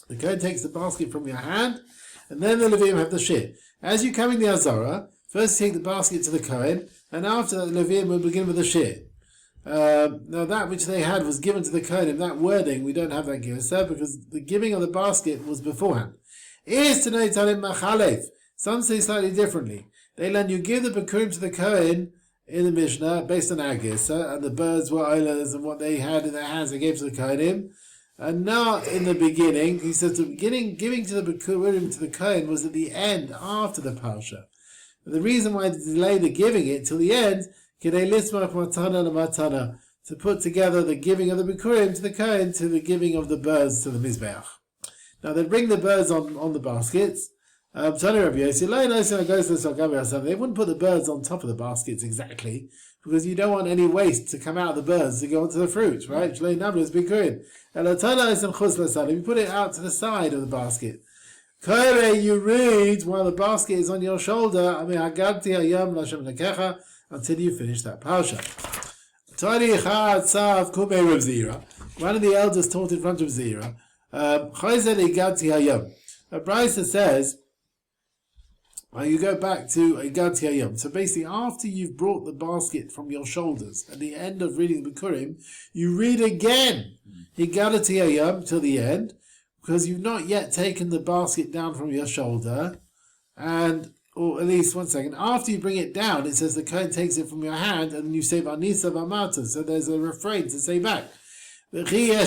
The Kohen takes the basket from your hand, and then the Leviim have the share. As you come in the Azara, first you take the basket to the Kohen, and after that the Leviim will begin with the share. Now that which they had was given to the Kohen. In that wording, we don't have that girsah because the giving of the basket was beforehand. Some say slightly differently. They learn you give the Bikkurim to the Kohen in the Mishnah based on our girsah, and the birds were oilers and what they had in their hands they gave to the Kohenim. And not in the beginning. He says the beginning, giving to the Bikkurim to the Kohen was at the end, after the Parsha. But the reason why they delayed the giving it till the end, to put together the giving of the Bikkurim to the Kohen to the giving of the birds to the Mizbeach. Now they bring the birds on the baskets. They wouldn't put the birds on top of the baskets exactly, because you don't want any waste to come out of the birds to go onto the fruit, right? You put it out to the side of the basket. You read while the basket is on your shoulder until you finish that parsha. One of the elders taught in front of Zira. A Brisa says, you go back to Igadti Hayom. So basically, after you've brought the basket from your shoulders, at the end of reading the Bikkurim, you read again Igadti Hayom till the end, because you've not yet taken the basket down from your shoulder, or at least one second, after you bring it down, it says the Kohen takes it from your hand, and you say Vanisa Vamata. So there's a refrain to say back. He's already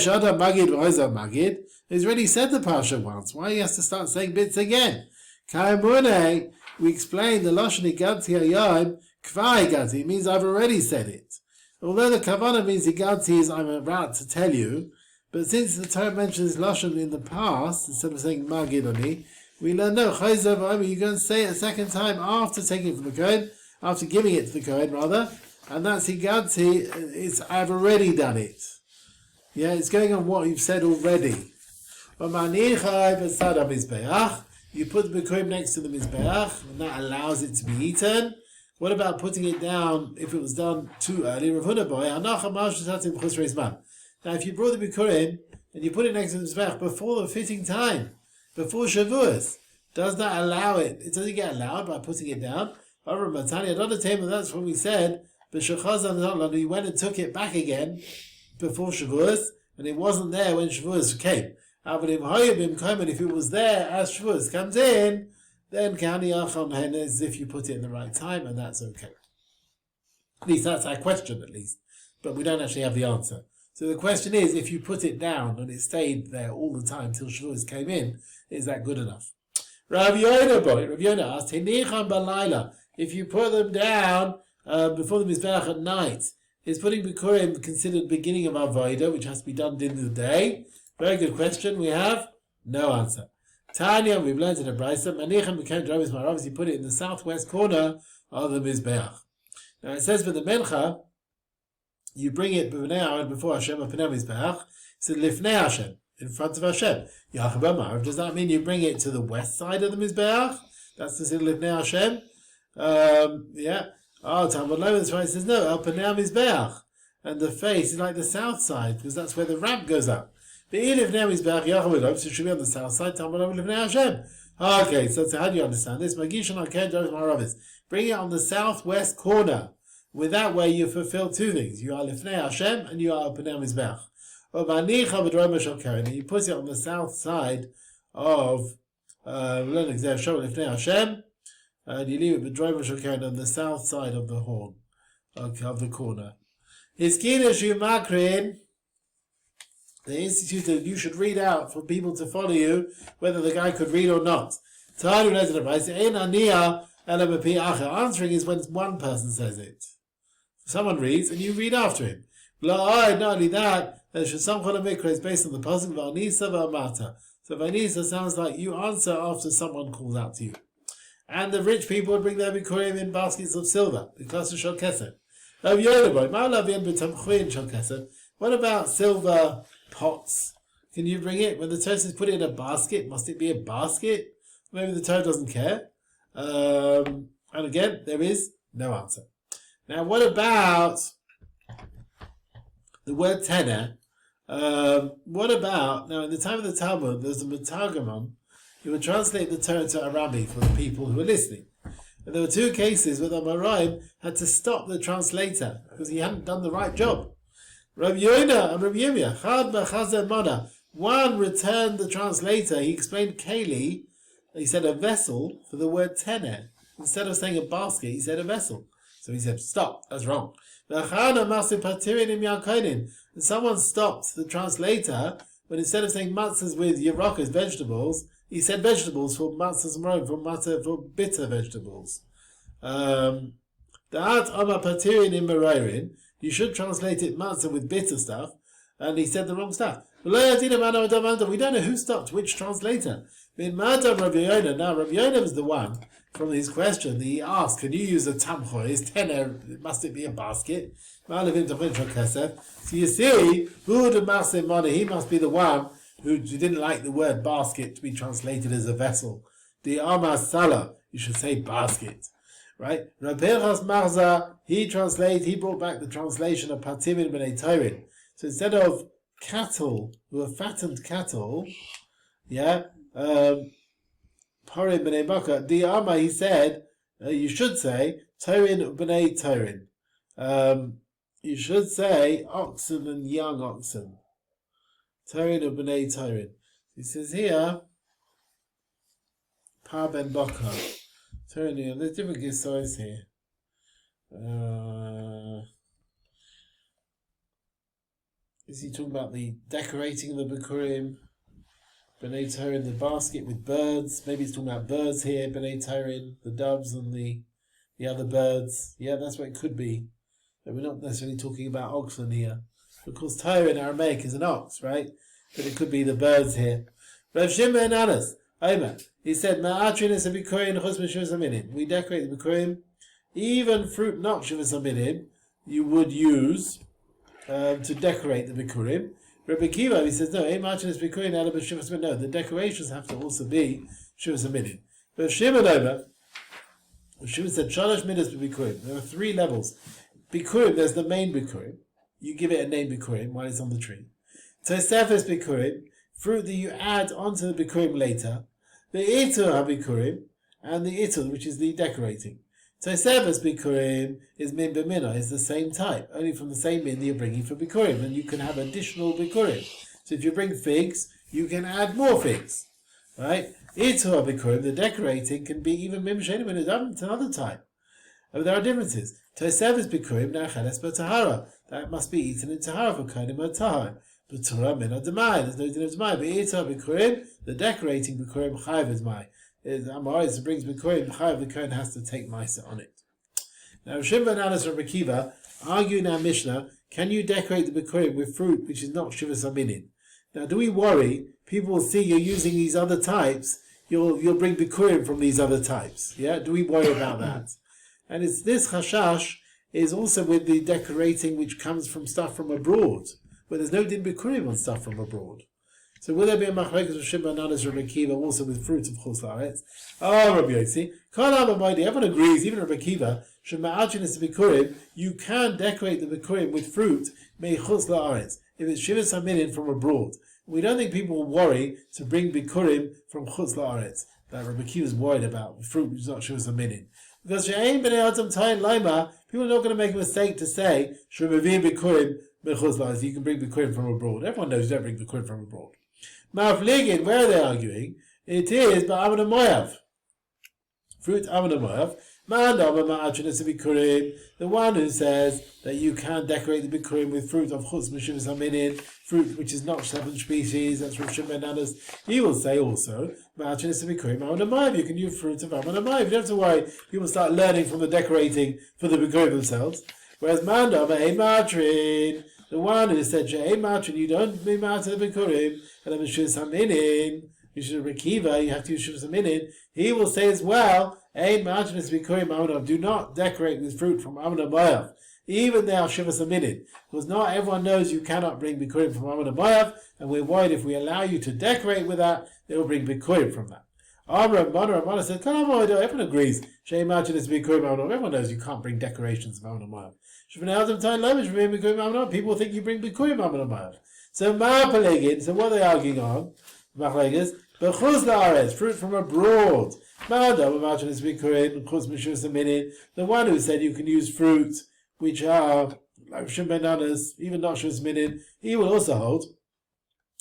said the Parsha once. Why he has to start saying bits again? Kaimune, we explained the Lashon Igadti Hayom, Kva Igadti, it means I've already said it. Although the Kavanah means Igadti is I'm about to tell you, but since the Torah mentions Lashon in the past, instead of saying Magidoni, we learn no, Chayzav, you're going to say it a second time after taking it from the Kohen, after giving it to the Kohen rather, and that's Igadti, it's I've already done it. Yeah, it's going on what you've said already. You put the Bikkurim next to the Mizbeach, and that allows it to be eaten. What about putting it down if it was done too early? Now, if you brought the Bikkurim and you put it next to the Mizbeach before the fitting time, before Shavuos, does that allow it? It doesn't get allowed by putting it down. Another time, that's when we said, he went and took it back again before Shavuos, and it wasn't there when Shavuos came. But if it was there as Shavuos comes in, then Kani Acham Hen is if you put it in the right time, and that's okay. At least that's our question, at least. But we don't actually have the answer. So the question is, if you put it down and it stayed there all the time till Shavuos came in, is that good enough? Rav Yonah asked, Hinicham balayla, if you put them down before the Mizbeach at night, is putting Bikkurim considered beginning of Avodah, which has to be done in the day? Very good question. We have no answer. Tanya, we've learned in the Brisa, Manichem Bikkurim Daf, obviously put it in the southwest corner of the Mizbeach. Now it says for the Mencha, you bring it before Hashem of Pnei Mizbeach. It's Lifnei Hashem, in front of Hashem. Does that mean you bring it to the west side of the Mizbeach? That's the Lifnei Hashem. Yeah. Oh, Talmud Lomas says no. El Pnei Mizbeach, and the face is like the south side because that's where the ramp goes up. But Lifnei Mizbeach Yachab, so it should be on the south side. Talmud Lomas Lifnei Hashem. Okay, so how do you understand this? Bring it on the southwest corner. With that way, you fulfill two things. You are Lifnei Hashem and you are Pnei Mizbeach. And you put it on the south side of Lifnei Hashem, and you leave it on the south side of the horn, of the corner. They instituted you should read out for people to follow you, whether the guy could read or not. Answering is when one person says it. Someone reads and you read after him. Not only that, there should some kind of mikra is based on the pasuk v'anisa v'amata. So v'anisa sounds like you answer after someone calls out to you. And the rich people would bring their bikurim in baskets of silver, because of shel kesef. What about silver pots? Can you bring it? When the Torah says put it in a basket, must it be a basket? Maybe the Torah doesn't care. And again, there is no answer. Now, what about the word tenor? What about, now in the time of the Talmud, there's a Metagamon who would translate the Torah to Arabic for the people who were listening. And there were two cases where the Amoraim had to stop the translator because he hadn't done the right job. Rav Yonah and Rav Yirmiyah, Chad B'chazer Mana. One returned the translator. He explained Keli. He said a vessel for the word tenor. Instead of saying a basket, he said a vessel. So he said, stop, that's wrong. And someone stopped the translator when instead of saying matzahs with yerokas, vegetables, he said vegetables for matzahs and for bitter vegetables. You should translate it matzah with bitter stuff, and he said the wrong stuff. We don't know who stopped which translator. Now, Rav Yonah was the one, from his question, that he asked, can you use a tamcho? Is tenor, must it be a basket? So you see, he must be the one who didn't like the word basket to be translated as a vessel. The Amar Salah, you should say basket. Right? Rabbeinu Marza, he brought back the translation of Patimin B'nei Torin. So instead of cattle, who are fattened cattle, Parim B'nei Baka, the Amma, he said, you should say Torin B'nei Torin. You should say oxen and young oxen. Torin B'nei Torin. He says here, Par Ben Baka. Torin, there's different gisois here. Is he talking about the decorating of the Bikkurim? B'nei Torin, the basket with birds. Maybe he's talking about birds here. B'nei Torin, the doves and the other birds. Yeah, that's what it could be. But we're not necessarily talking about oxen here. Of course, Torah in Aramaic is an ox, right? But it could be the birds here. Rav Shimon Anas, Omer, he said, "Ma'atrinis Bikkurim chutz m'shuvas haminim." We decorate the Bikkurim, even fruit not shuvas haminim, you would use to decorate the Bikkurim. Rabbi Kiva, he says, no, no, the decorations have to also be shuvas haminim. But Shimon Omer, Shimon said, Shalosh midas b'Bikkurim. There are three levels. Bikkurim, there's the main Bikkurim. You give it a name Bikkurim while it's on the tree. Tosefes Bikkurim, fruit that you add onto the Bikkurim later. The Itur HaBikkurim, and the Itur, which is the decorating. Tosefes Bikkurim is min b'mina, is the same type, only from the same min that you're bringing for Bikkurim, and you can have additional Bikkurim. So if you bring figs, you can add more figs. Right? Itur HaBikkurim, the decorating, can be even min b'shenim, and it's another type. There are differences. Tosefes Bikkurim Nacheles B'Tahara. That must be eaten in Tahara for Kohanim or Tahar. B'Torah Min Adamai. There's no din of Demai. B'Ita Bikkurim, the decorating Bikkurim Chayiv Demai. Amoritz brings Bikkurim Chayiv, the Kohen has to take Maisa on it. Now Shimon and Anas Rabbi Akiva argue in our Mishnah, can you decorate the Bikkurim with fruit which is not Shivas Aminin? Now do we worry, people will see you're using these other types, you'll bring Bikkurim from these other types. Yeah, do we worry about that? And it's this chashash is also with the decorating which comes from stuff from abroad, where there's no din Bikkurim on stuff from abroad. So will there be a machlokes of Shimon and Anas Rabbi Akiva also with fruit of chutz la'aretz? Oh, Rabbi Yossi, everyone agrees, even Rabbi Akiva, shema'achinis Bikkurim, you can decorate the Bikkurim with fruit mei chutz la'aretz if it's shivas haminin from abroad. We don't think people will worry to bring Bikkurim from chutz la'aretz. That Rabbi Akiva is worried about fruit which is not shivas haminin. Because she'ain b'nei adam tayin laima, people are not going to make a mistake to say shemavim Bikkurim mechutz la'aretz. You can bring Bikkurim from abroad. Everyone knows you don't bring Bikkurim from abroad. Ma'afligin, where are they arguing? It is by Amon Moav. Fruit Amon Moav. The one who says that you can decorate the Bikkurim with fruit of chutz mishivas haminin, fruit which is not 7 species, that's from Shimon and others. He will say also, you can use fruit of Amon Moav. You don't have to worry, people start learning from the decorating for the Bikkurim themselves. Whereas Manda Matrin, the one who said Matrin, you don't be matter the Bikkurim, and then mishivas haminin, you should Rekiva, you have to use shivas haminin. He will say as well, do not decorate with fruit from Amon Moav, even they are shivas haminin, because not everyone knows you cannot bring Bikkurim from Amon Moav, and we're worried if we allow you to decorate with that, they will bring Bikkurim from that. Ramana said, everyone agrees, everyone knows you can't bring decorations of Amon Moav. People think you bring Bikkurim from Amon Moav. So what are they arguing on? Fruit from abroad. The one who said you can use fruit which are like bananas, even not shus minin, he will also hold.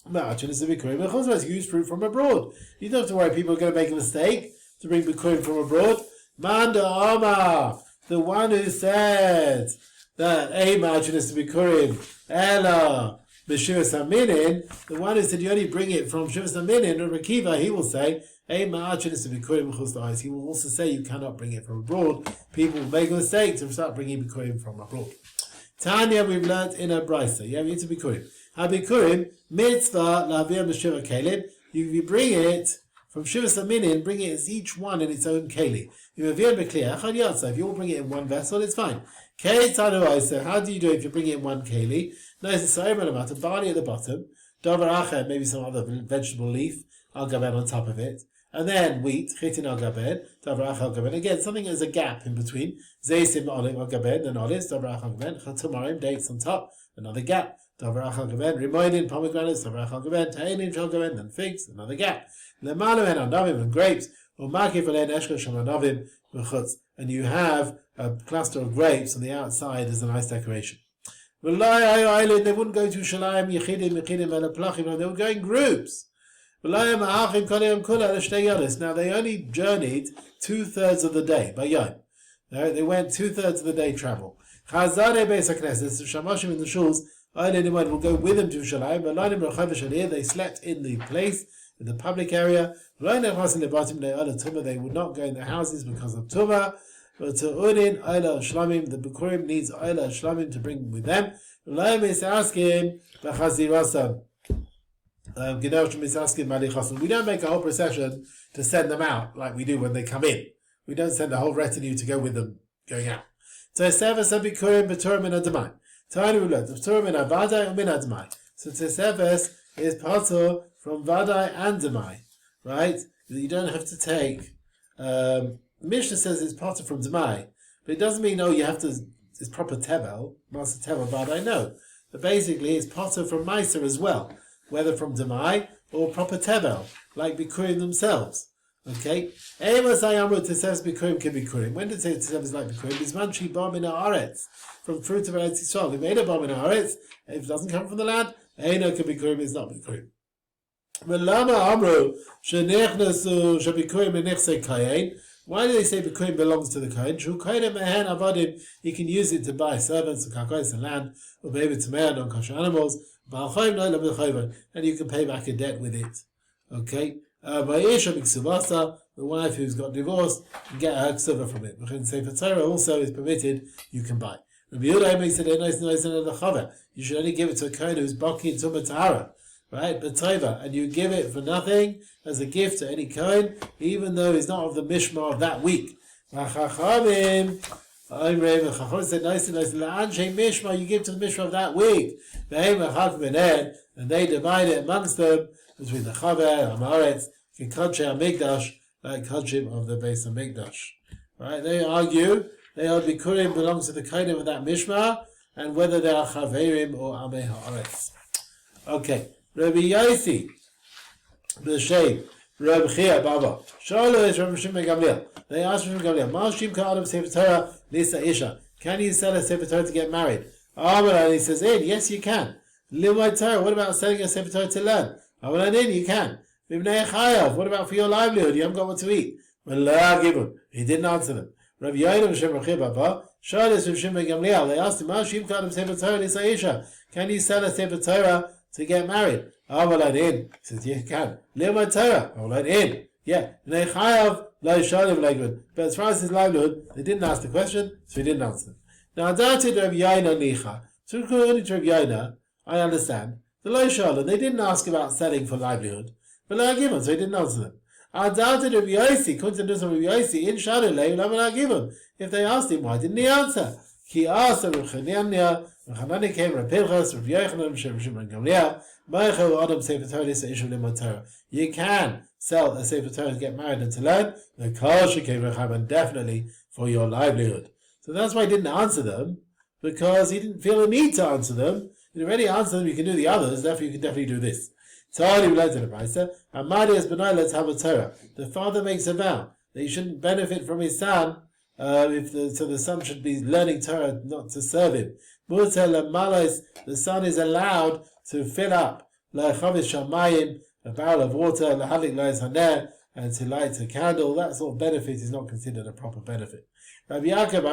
Use fruit from abroad. You don't have to worry people are going to make a mistake to bring Bikkurim from abroad. Manda Amar, the one who said that Bikkurim Ella B'Shivas Haminin, the one who said you only bring it from Shivas Haminin, or Rekiva, he will say, he will also say you cannot bring it from abroad. People will make a mistake to start bringing Bikkurim from abroad. Tanya, we've learnt in a brisa. You have to Bikkurim. Bikkurim, mitzvah, lavir b'shiva kelim. You bring it from Shivas Haminin, bring it as each one in its own keli. If you all bring it in one vessel, it's fine. So how do you do it if you bring it in one keli? Nice and barley at the bottom, davar achem, maybe some other vegetable leaf, al gaben on top of it, and then wheat, chitin al gaben, davar ach al gaben. Again, something as a gap in between. Zeisim olive al gaben, then olives, davar ach al gaben, chatumarim, dates on top, another gap. Davar ach al gaben, rimoinin, pomegranates, davar ach al gaben, ta'inin al gaben, then figs, another gap. Lemanumen al navim and grapes, u'makif alein eshkel sham navim v'chutz, and you have a cluster of grapes on the outside as a nice decoration. They wouldn't go to Yerushalmi, they would go in groups. Now they only journeyed 2/3 of the day by Yom. They went 2/3 of the day travel. The Shamashim in the shuls will go with them to Yerushalayim. They slept in the place, in the public area. They would not go in the houses because of Tumah. But to Udin, Ayla Shlamim, the Bikkurim needs Ayla Shlamim to bring with them. Laim is asking, we don't make a whole procession to send them out like we do when they come in. We don't send a whole retinue to go with them going out. So Tesefes Bikkurim B'Turim in Adamai. Tiny Ulat, B'Turim in Avadai and Min Adamai. So Tesefes is patur from Vadai and Damai, right? You don't have to take. Mishnah says it's patur from Damai, but it doesn't mean you have to. It's proper tevel, master tevel Vadai. No, but basically it's patur from Meiser as well, whether from Damai or proper tevel, like Bikkurim themselves. Okay. Bikkurim can Bikkurim. When did it say Tesefes like Bikkurim? Bismanchi bom in haaretz, from fruit of Eretz Yisrael. We made a bom in haaretz. If it doesn't come from the land, Eino can Bikkurim is not Bikkurim. Why do they say Bikkurim belongs to the Cohen? He can use it to buy servants, and land, or maybe to marry non-kosher animals, and you can pay back a debt with it. Okay? The wife who's got divorced can get her ksuva from it. Sefer Torah also is permitted, you can buy. You should only give it to a Kohen who's baki in Tumah Tahara, right? B'Tova, and you give it for nothing as a gift to any Kohen, even though he's not of the Mishmah of that week. Chachamim said, nice, Mishmah, you give to the Mishmah of that week. And they divide it amongst them between the Chaver, Amaretz, Kikodshe HaMikdash, like Kodshim of the base of Mikdash. Right? They argue Bikkurim belongs to the Kohenim of that Mishmah, and whether they are Chaverim or Amei Haaretz. Okay. Rabbi Yossi, B'Shem, Rabbi Chia, Baba. Shalo is Rabbi Shimon Gamliel. They asked Rabbi Gamliel, Ma Shim Ka'adam Sefer Torah Lisa Isha. Can you sell a Sefer Torah to get married? And he says, yes, you can. Limai Torah, what about selling a Sefer Torah to learn? You can. What about for your livelihood? You haven't got what to eat. He didn't answer them. Rabbi Yodim Shem Rechib Abba, Shalis Rav Shimon Gamliel. They asked him, Shim Kadam Sefer Torah L'Isha. Can you sell a Sefer Torah to get married? He says, yeah, you can. Limai Torah. Yeah. But as far as his livelihood, they didn't ask the question, so he didn't answer them. Now, doubted Rabbi Yaina Nicha. So according to Rabbi Yaina, I understand. The Lo Shalom, they didn't ask about selling for livelihood, but I give them, so he didn't answer them. I doubted Rabbi Yossi, according to Rabbi Yossi, in Shalom, give him. If they asked him, why didn't he answer? He asked Rabbi Chananya, Rabbi came, Rabbi Pinchas, Rabbi Yochanan, Shimon Gamliel, Ma'achel Adam Sefer Torah L'Isha Limot Torah. You can sell a Sefer Torah to get married and to learn, the Kol Shekei Rechaban, definitely for your livelihood. So that's why he didn't answer them, because he didn't feel a need to answer them. He already answered them, you can do the others, therefore you can definitely do this. The father makes a vow that he shouldn't benefit from his son, so the son should be learning Torah, not to serve him. The son is allowed to fill up a barrel of water, and to light a candle. That sort of benefit is not considered a proper benefit. Rabbi Yaakov,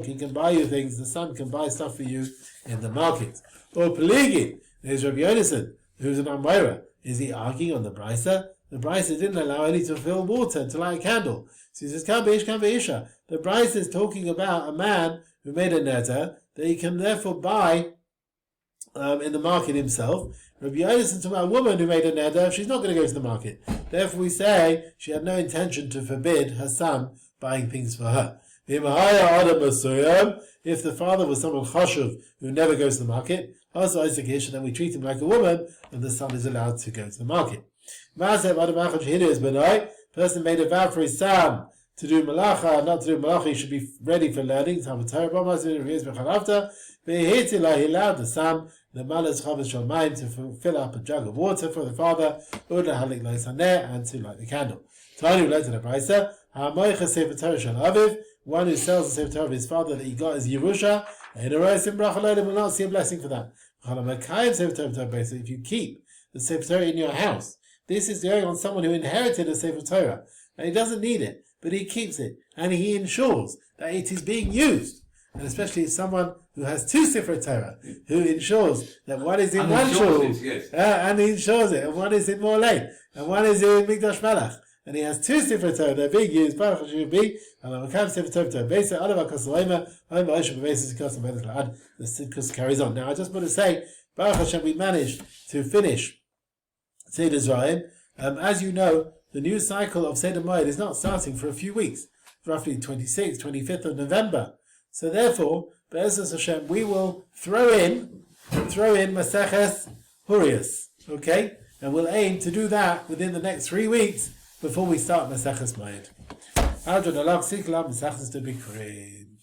he can buy you things, the son can buy stuff for you in the market. Or Peligi, there's Rabbi Yonason, who's an Amira. Is he arguing on the Brisa? The Brisa didn't allow any to fill water and to light a candle. So he says, Kan Be'isha. The Brisa is talking about a man who made a neder that he can therefore buy in the market himself. Rabbi Yonason talking about a woman who made a neder, she's not going to go to the market. Therefore we say she had no intention to forbid her son buying things for her. If the father was someone chashuv who never goes to the market, then we treat him like a woman, and the son is allowed to go to the market. Person made a vow for his son to do malacha, not to do malacha, he should be ready for learning. He allowed the son, the malas chavis shalmaim, to fill up a jug of water for the father, and to light the candle. Tiny related to the Brisa, one who sells the Sefer Torah of his father that he got as Yerusha, and will not see a blessing for that. If you keep the Sefer Torah in your house, this is going on someone who inherited a Sefer Torah, and he doesn't need it, but he keeps it, and he ensures that it is being used. And especially if someone who has two Sefer Torah, who ensures that one is in one shul, and he ensures it, and one is in Morlei, and one is in Mikdash Malach. And he has two Sefer Torah, they're being used, Baruch Hashem be, and the Sidkus carries on. Now I just want to say, Baruch Hashem, we managed to finish Seder Zra'im. As you know, the new cycle of Seder Moed is not starting for a few weeks, roughly 26th, 25th of November. So therefore, Be'ezus Hashem, we will throw in Masechet Hurius, okay? And we'll aim to do that within the next 3 weeks, before we start Masechet Moed. Adon Alam Siklam Masechet Bikkurim.